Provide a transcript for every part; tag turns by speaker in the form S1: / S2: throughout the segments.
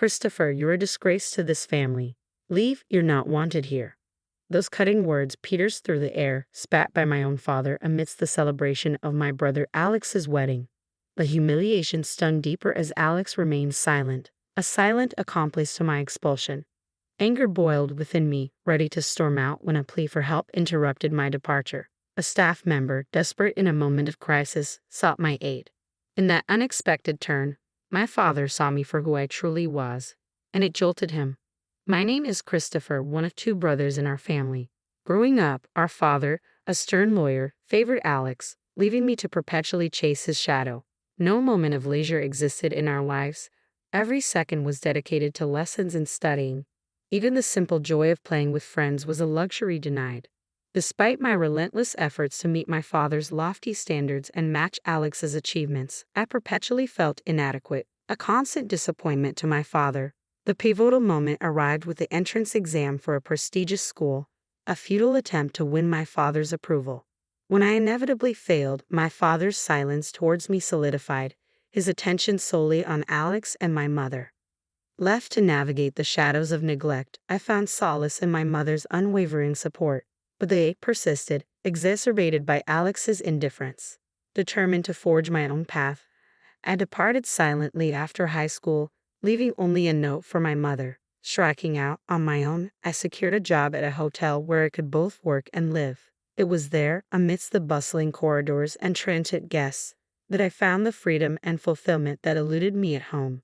S1: "Christopher, you're a disgrace to this family. Leave, you're not wanted here." Those cutting words pierced through the air, spat by my own father amidst the celebration of my brother Alex's wedding. The humiliation stung deeper as Alex remained silent, a silent accomplice to my expulsion. Anger boiled within me, ready to storm out when a plea for help interrupted my departure. A staff member, desperate in a moment of crisis, sought my aid. In that unexpected turn, my father saw me for who I truly was, and it jolted him. My name is Christopher, one of two brothers in our family. Growing up, our father, a stern lawyer, favored Alex, leaving me to perpetually chase his shadow. No moment of leisure existed in our lives. Every second was dedicated to lessons and studying. Even the simple joy of playing with friends was a luxury denied. Despite my relentless efforts to meet my father's lofty standards and match Alex's achievements, I perpetually felt inadequate, a constant disappointment to my father. The pivotal moment arrived with the entrance exam for a prestigious school, a futile attempt to win my father's approval. When I inevitably failed, my father's silence towards me solidified, his attention solely on Alex and my mother. Left to navigate the shadows of neglect, I found solace in my mother's unwavering support. But the ache persisted, exacerbated by Alex's indifference. Determined to forge my own path, I departed silently after high school, leaving only a note for my mother. Striking out on my own, I secured a job at a hotel where I could both work and live. It was there, amidst the bustling corridors and transient guests, that I found the freedom and fulfillment that eluded me at home.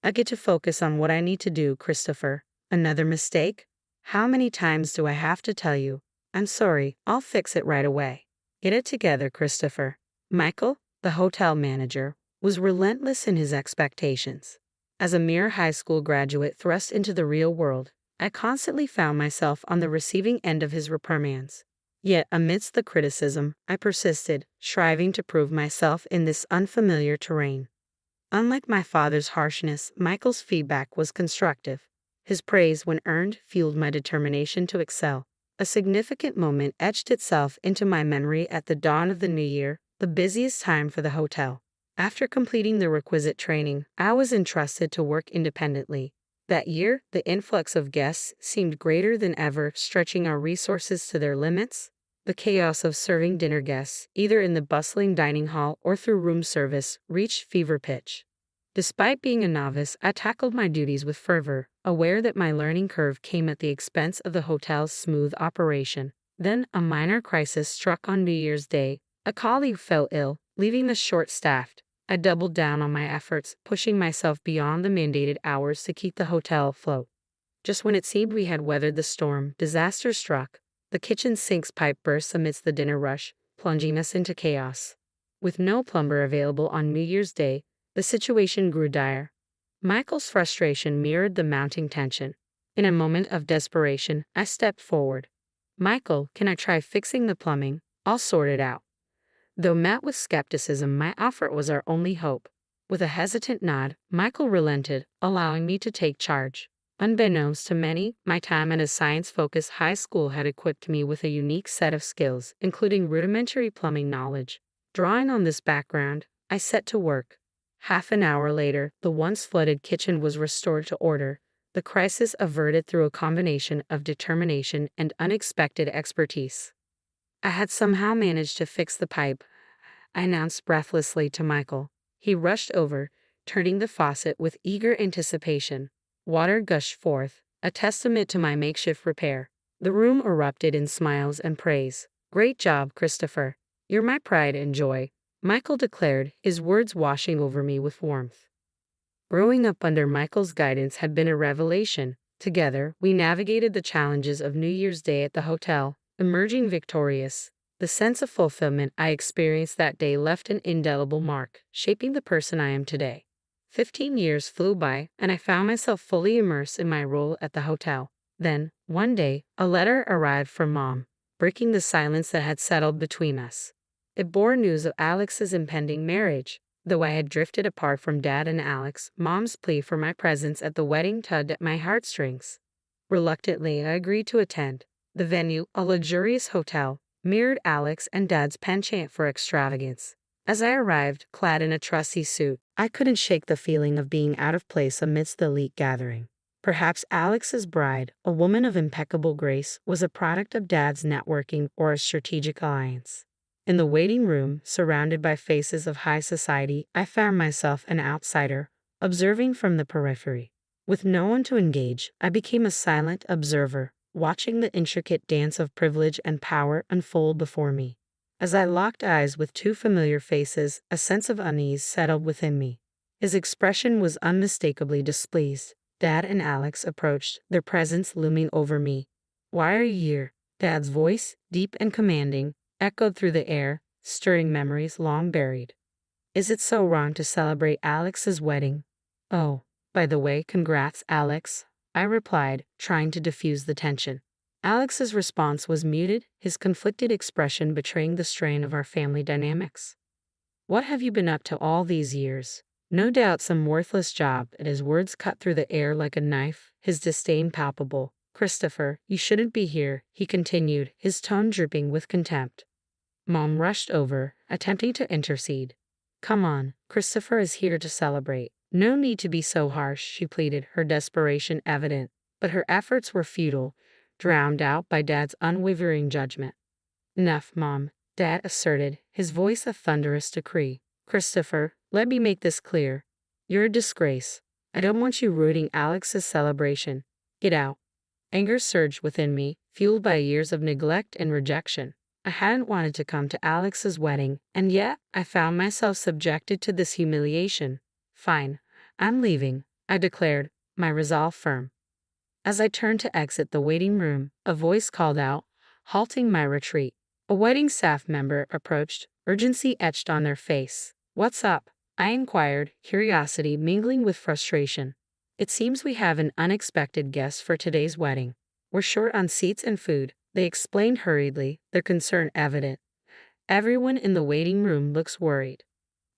S1: I get to focus on what I need to do, Christopher. Another mistake? How many times do I have to tell you? I'm sorry, I'll fix it right away. Get it together, Christopher. Michael, the hotel manager, was relentless in his expectations. As a mere high school graduate thrust into the real world, I constantly found myself on the receiving end of his reprimands. Yet, amidst the criticism, I persisted, striving to prove myself in this unfamiliar terrain. Unlike my father's harshness, Michael's feedback was constructive. His praise, when earned, fueled my determination to excel. A significant moment etched itself into my memory at the dawn of the new year, the busiest time for the hotel. After completing the requisite training, I was entrusted to work independently. That year, the influx of guests seemed greater than ever, stretching our resources to their limits. The chaos of serving dinner guests, either in the bustling dining hall or through room service, reached fever pitch. Despite being a novice, I tackled my duties with fervor, aware that my learning curve came at the expense of the hotel's smooth operation. Then, a minor crisis struck on New Year's Day. A colleague fell ill, leaving us short-staffed. I doubled down on my efforts, pushing myself beyond the mandated hours to keep the hotel afloat. Just when it seemed we had weathered the storm, disaster struck. The kitchen sink's pipe burst amidst the dinner rush, plunging us into chaos. With no plumber available on New Year's Day, the situation grew dire. Michael's frustration mirrored the mounting tension. In a moment of desperation, I stepped forward. "Michael, can I try fixing the plumbing? I'll sort it out." Though met with skepticism, my offer was our only hope. With a hesitant nod, Michael relented, allowing me to take charge. Unbeknownst to many, my time at a science-focused high school had equipped me with a unique set of skills, including rudimentary plumbing knowledge. Drawing on this background, I set to work. Half an hour later, the once flooded kitchen was restored to order, the crisis averted through a combination of determination and unexpected expertise. I had somehow managed to fix the pipe, I announced breathlessly to Michael. He rushed over, turning the faucet with eager anticipation. Water gushed forth, a testament to my makeshift repair. The room erupted in smiles and praise. "Great job, Christopher. You're my pride and joy," Michael declared, his words washing over me with warmth. Growing up under Michael's guidance had been a revelation. Together, we navigated the challenges of New Year's Day at the hotel, emerging victorious. The sense of fulfillment I experienced that day left an indelible mark, shaping the person I am today. 15 years flew by, and I found myself fully immersed in my role at the hotel. Then, one day, a letter arrived from Mom, breaking the silence that had settled between us. It bore news of Alex's impending marriage. Though I had drifted apart from Dad and Alex, Mom's plea for my presence at the wedding tugged at my heartstrings. Reluctantly, I agreed to attend. The venue, a luxurious hotel, mirrored Alex and Dad's penchant for extravagance. As I arrived, clad in a trusty suit, I couldn't shake the feeling of being out of place amidst the elite gathering. Perhaps Alex's bride, a woman of impeccable grace, was a product of Dad's networking or a strategic alliance. In the waiting room, surrounded by faces of high society, I found myself an outsider, observing from the periphery. With no one to engage, I became a silent observer, watching the intricate dance of privilege and power unfold before me. As I locked eyes with two familiar faces, a sense of unease settled within me. His expression was unmistakably displeased. Dad and Alex approached, their presence looming over me. "Why are you here?" Dad's voice, deep and commanding, echoed through the air, stirring memories long buried. "Is it so wrong to celebrate Alex's wedding?" "Oh, by the way, congrats, Alex," I replied, trying to diffuse the tension. Alex's response was muted, his conflicted expression betraying the strain of our family dynamics. "What have you been up to all these years?" "No doubt some worthless job," and his words cut through the air like a knife, his disdain palpable. "Christopher, you shouldn't be here," he continued, his tone dripping with contempt. Mom rushed over, attempting to intercede. "Come on, Christopher is here to celebrate. No need to be so harsh," she pleaded, her desperation evident. But her efforts were futile, drowned out by Dad's unwavering judgment. "Enough, Mom," Dad asserted, his voice a thunderous decree. "Christopher, let me make this clear. You're a disgrace. I don't want you ruining Alex's celebration. Get out." Anger surged within me, fueled by years of neglect and rejection. I hadn't wanted to come to Alex's wedding, and yet I found myself subjected to this humiliation. "Fine, I'm leaving," I declared, my resolve firm. As I turned to exit the waiting room, a voice called out, halting my retreat. A wedding staff member approached, urgency etched on their face. "What's up?" I inquired, curiosity mingling with frustration. "It seems we have an unexpected guest for today's wedding. We're short on seats and food," they explained hurriedly, their concern evident. Everyone in the waiting room looks worried.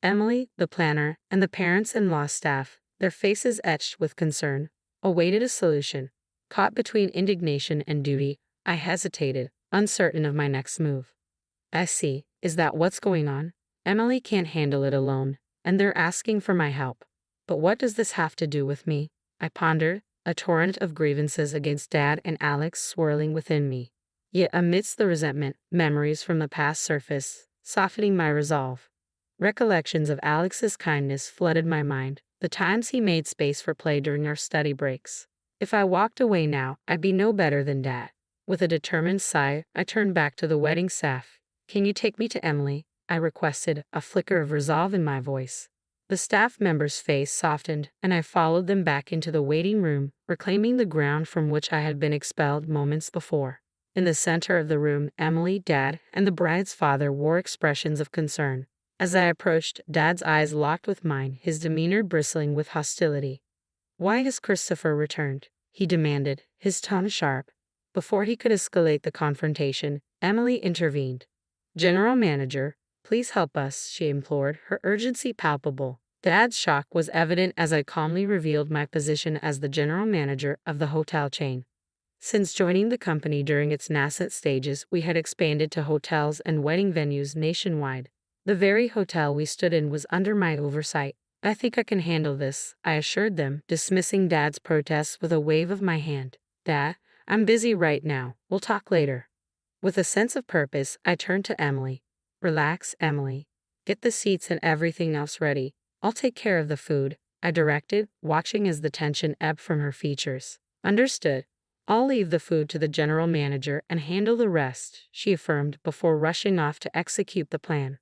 S1: Emily, the planner, and the parents-in-law staff, their faces etched with concern, awaited a solution. Caught between indignation and duty, I hesitated, uncertain of my next move. "I see. Is that what's going on? Emily can't handle it alone, and they're asking for my help. But what does this have to do with me?" I pondered, a torrent of grievances against Dad and Alex swirling within me. Yet amidst the resentment, memories from the past surfaced, softening my resolve. Recollections of Alex's kindness flooded my mind, the times he made space for play during our study breaks. If I walked away now, I'd be no better than Dad. With a determined sigh, I turned back to the wedding staff. "Can you take me to Emily?" I requested, a flicker of resolve in my voice. The staff member's face softened, and I followed them back into the waiting room, reclaiming the ground from which I had been expelled moments before. In the center of the room, Emily, Dad, and the bride's father wore expressions of concern. As I approached, Dad's eyes locked with mine, his demeanor bristling with hostility. "Why has Christopher returned?" he demanded, his tone sharp. Before he could escalate the confrontation, Emily intervened. "General Manager, please help us," she implored, her urgency palpable. Dad's shock was evident as I calmly revealed my position as the general manager of the hotel chain. Since joining the company during its nascent stages, we had expanded to hotels and wedding venues nationwide. The very hotel we stood in was under my oversight. "I think I can handle this," I assured them, dismissing Dad's protests with a wave of my hand. "Dad, I'm busy right now. We'll talk later." With a sense of purpose, I turned to Emily. "Relax, Emily. Get the seats and everything else ready. I'll take care of the food," I directed, watching as the tension ebbed from her features. "Understood. I'll leave the food to the general manager and handle the rest," she affirmed before rushing off to execute the plan.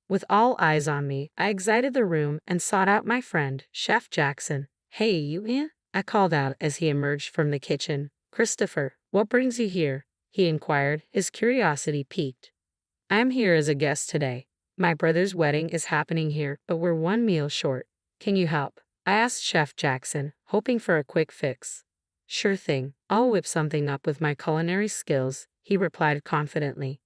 S1: With all eyes on me, I exited the room and sought out my friend, Chef Jackson. "Hey, you in?" I called out as he emerged from the kitchen. "Christopher, what brings you here?" he inquired, his curiosity piqued. "I'm here as a guest today. My brother's wedding is happening here, but we're one meal short. Can you help?" I asked Chef Jackson, hoping for a quick fix. "Sure thing. I'll whip something up with my culinary skills," he replied confidently.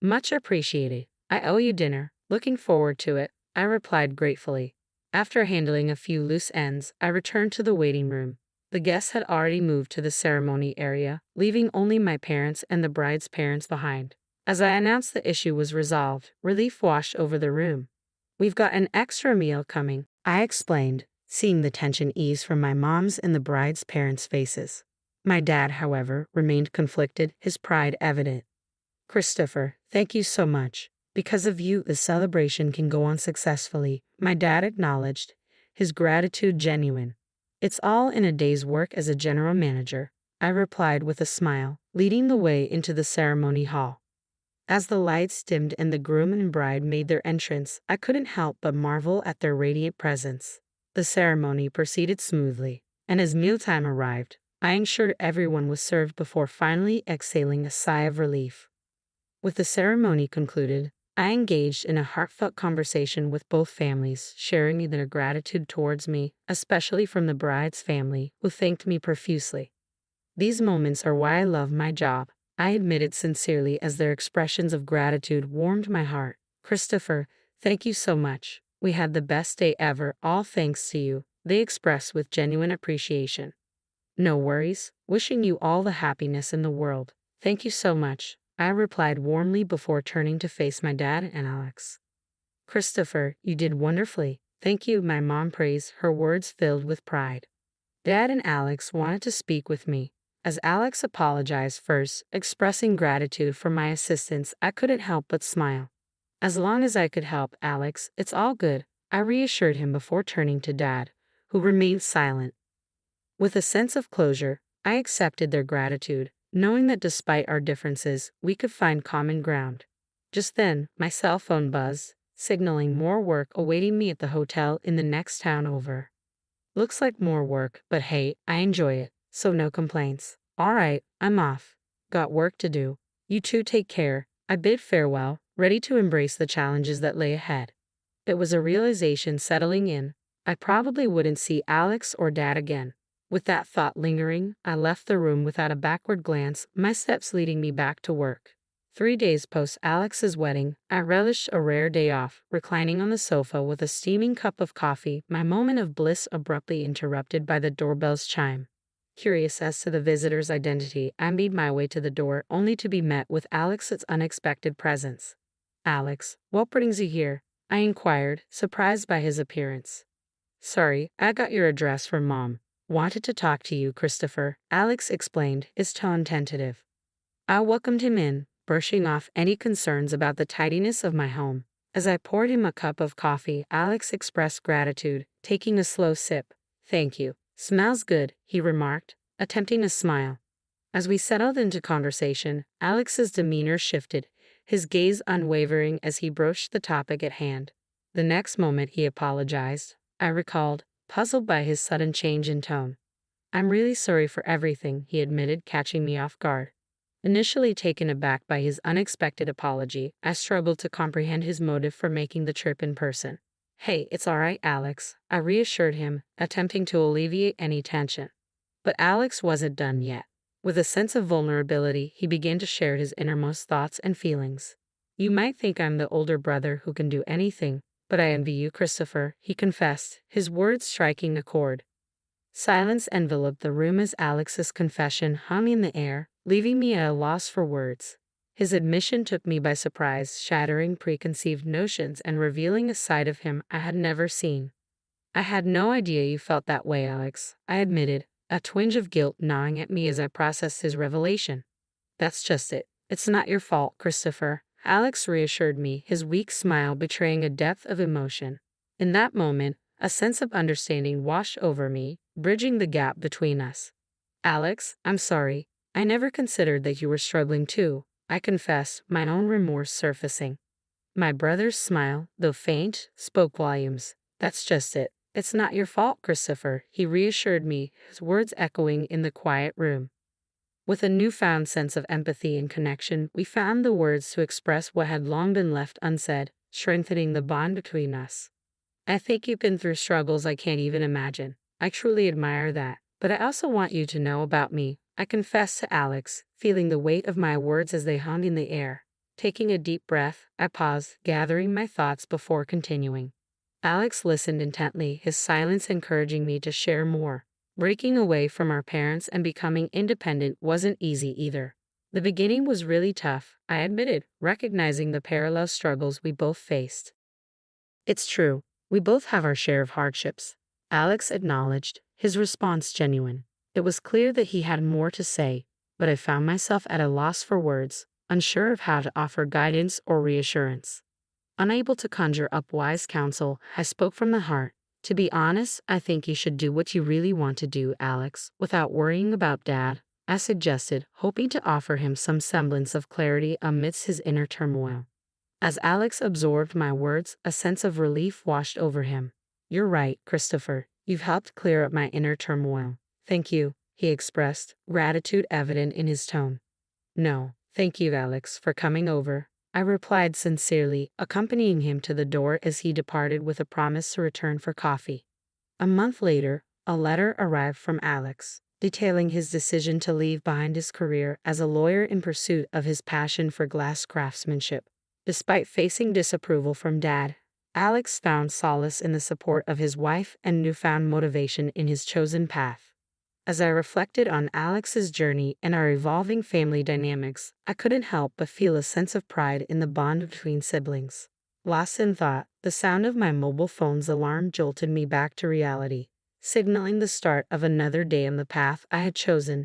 S1: "Much appreciated. I owe you dinner. Looking forward to it," I replied gratefully. After handling a few loose ends, I returned to the waiting room. The guests had already moved to the ceremony area, leaving only my parents and the bride's parents behind. As I announced the issue was resolved, relief washed over the room. "We've got an extra meal coming," I explained, seeing the tension ease from my mom's and the bride's parents' faces. My dad, however, remained conflicted, his pride evident. "Christopher, thank you so much. Because of you, the celebration can go on successfully," my dad acknowledged, his gratitude genuine. "It's all in a day's work as a general manager," I replied with a smile, leading the way into the ceremony hall. As the lights dimmed and the groom and bride made their entrance, I couldn't help but marvel at their radiant presence. The ceremony proceeded smoothly, and as mealtime arrived, I ensured everyone was served before finally exhaling a sigh of relief. With the ceremony concluded, I engaged in a heartfelt conversation with both families, sharing their gratitude towards me, especially from the bride's family, who thanked me profusely. "These moments are why I love my job," I admitted sincerely as their expressions of gratitude warmed my heart. "Christopher, thank you so much. We had the best day ever, all thanks to you," they expressed with genuine appreciation. "No worries. Wishing you all the happiness in the world. Thank you so much," I replied warmly before turning to face my dad and Alex. "Christopher, you did wonderfully. Thank you," my mom praised, her words filled with pride. Dad and Alex wanted to speak with me. As Alex apologized first, expressing gratitude for my assistance, I couldn't help but smile. "As long as I could help, Alex, it's all good," I reassured him before turning to Dad, who remained silent. With a sense of closure, I accepted their gratitude, knowing that despite our differences, we could find common ground. Just then, my cell phone buzzed, signaling more work awaiting me at the hotel in the next town over. Looks like more work, but hey, I enjoy it, so no complaints. "All right, I'm off. Got work to do. You two take care," I bid farewell, ready to embrace the challenges that lay ahead. It was a realization settling in. I probably wouldn't see Alex or Dad again. With that thought lingering, I left the room without a backward glance, my steps leading me back to work. 3 days post Alex's wedding, I relished a rare day off, reclining on the sofa with a steaming cup of coffee, my moment of bliss abruptly interrupted by the doorbell's chime. Curious as to the visitor's identity, I made my way to the door, only to be met with Alex's unexpected presence. "Alex, what brings you here?" I inquired, surprised by his appearance. "Sorry, I got your address from Mom. Wanted to talk to you, Christopher," Alex explained, his tone tentative. I welcomed him in, brushing off any concerns about the tidiness of my home. As I poured him a cup of coffee, Alex expressed gratitude, taking a slow sip. "Thank you. Smells good," he remarked, attempting a smile. As we settled into conversation, Alex's demeanor shifted, his gaze unwavering as he broached the topic at hand. The next moment he apologized, I recalled, puzzled by his sudden change in tone. "I'm really sorry for everything," he admitted, catching me off guard. Initially taken aback by his unexpected apology, I struggled to comprehend his motive for making the trip in person. "Hey, it's all right, Alex," I reassured him, attempting to alleviate any tension. But Alex wasn't done yet. With a sense of vulnerability, he began to share his innermost thoughts and feelings. "You might think I'm the older brother who can do anything, but I envy you, Christopher," he confessed, his words striking a chord. Silence enveloped the room as Alex's confession hung in the air, leaving me at a loss for words. His admission took me by surprise, shattering preconceived notions and revealing a side of him I had never seen. "I had no idea you felt that way, Alex," I admitted, a twinge of guilt gnawing at me as I processed his revelation. "That's just it. It's not your fault, Christopher," Alex reassured me, his weak smile betraying a depth of emotion. In that moment, a sense of understanding washed over me, bridging the gap between us. "Alex, I'm sorry. I never considered that you were struggling too," I confessed, my own remorse surfacing. My brother's smile, though faint, spoke volumes. "That's just it. It's not your fault, Christopher," he reassured me, his words echoing in the quiet room. With a newfound sense of empathy and connection, we found the words to express what had long been left unsaid, strengthening the bond between us. "I think you've been through struggles I can't even imagine. I truly admire that. But I also want you to know about me," I confessed to Alex, feeling the weight of my words as they hung in the air. Taking a deep breath, I paused, gathering my thoughts before continuing. Alex listened intently, his silence encouraging me to share more. Breaking away from our parents and becoming independent wasn't easy either. The beginning was really tough, I admitted, recognizing the parallel struggles we both faced. It's true, we both have our share of hardships, Alex acknowledged, his response genuine. It was clear that he had more to say, but I found myself at a loss for words, unsure of how to offer guidance or reassurance. Unable to conjure up wise counsel, I spoke from the heart. To be honest, I think you should do what you really want to do, Alex, without worrying about Dad, I suggested, hoping to offer him some semblance of clarity amidst his inner turmoil. As Alex absorbed my words, a sense of relief washed over him. You're right, Christopher. You've helped clear up my inner turmoil. Thank you, he expressed, gratitude evident in his tone. No, thank you, Alex, for coming over, I replied sincerely, accompanying him to the door as he departed with a promise to return for coffee. A month later, a letter arrived from Alex, detailing his decision to leave behind his career as a lawyer in pursuit of his passion for glass craftsmanship. Despite facing disapproval from Dad, Alex found solace in the support of his wife and newfound motivation in his chosen path. As I reflected on Alex's journey and our evolving family dynamics, I couldn't help but feel a sense of pride in the bond between siblings. Lost in thought, the sound of my mobile phone's alarm jolted me back to reality, signaling the start of another day on the path I had chosen.